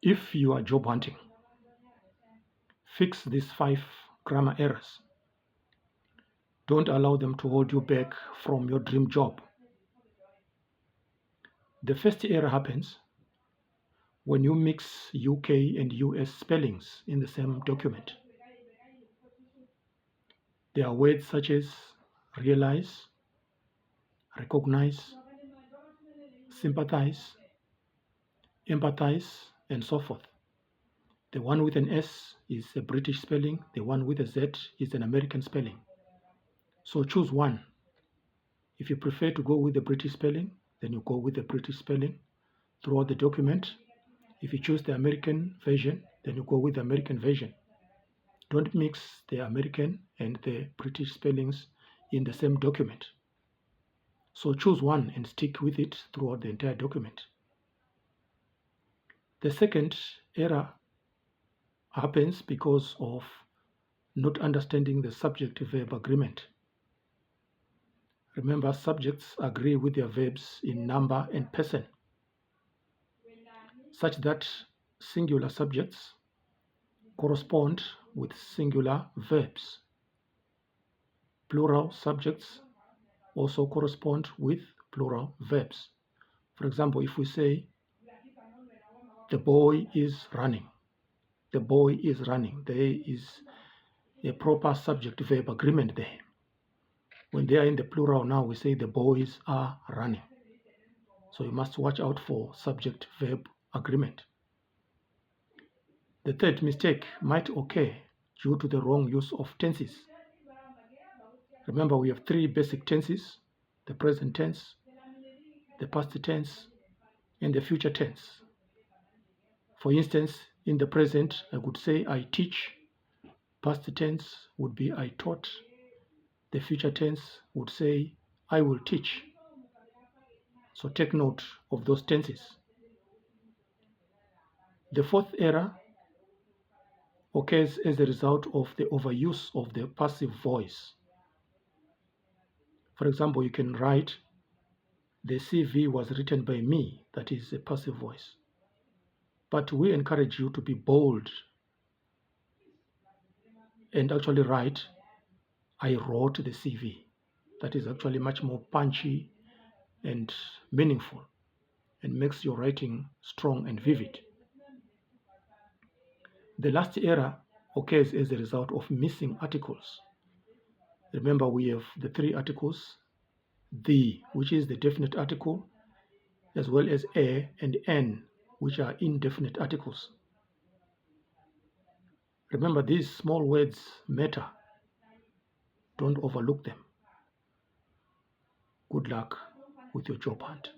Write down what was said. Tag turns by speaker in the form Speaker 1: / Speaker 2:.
Speaker 1: If you are job hunting, fix these 5 grammar errors. Don't allow them to hold you back from your dream job. The first error happens when you mix UK and US spellings in the same document. There are words such as realize, recognize, sympathize, empathize, and so forth. The one with an S is a British spelling, the one with a Z is an American spelling. So choose one. If you prefer to go with the British spelling, then you go with the British spelling throughout the document. If you choose the American version, then you go with the American version. Don't mix the American and the British spellings in the same document. So choose one and stick with it throughout the entire document. The second error happens because of not understanding the subject-verb agreement. Remember, subjects agree with their verbs in number and person, such that singular subjects correspond with singular verbs. Plural subjects also correspond with plural verbs. For example, if we say, the boy is running, the boy is running, there is a proper subject-verb agreement there. When they are in the plural now, we say the boys are running. So you must watch out for subject-verb agreement. The third mistake might occur due to the wrong use of tenses. Remember, we have 3 basic tenses: the present tense, the past tense, and the future tense. For instance, in the present, I could say I teach. Past tense would be I taught. The future tense would say I will teach. So take note of those tenses. The fourth error occurs as a result of the overuse of the passive voice. For example, you can write, the CV was written by me. That is a passive voice. But we encourage you to be bold and actually write, I wrote the CV. That is actually much more punchy and meaningful and makes your writing strong and vivid. The last error occurs as a result of missing articles. Remember, we have the 3 articles, the, which is the definite article, as well as a and an, which are indefinite articles. Remember, these small words matter. Don't overlook them. Good luck with your job hunt.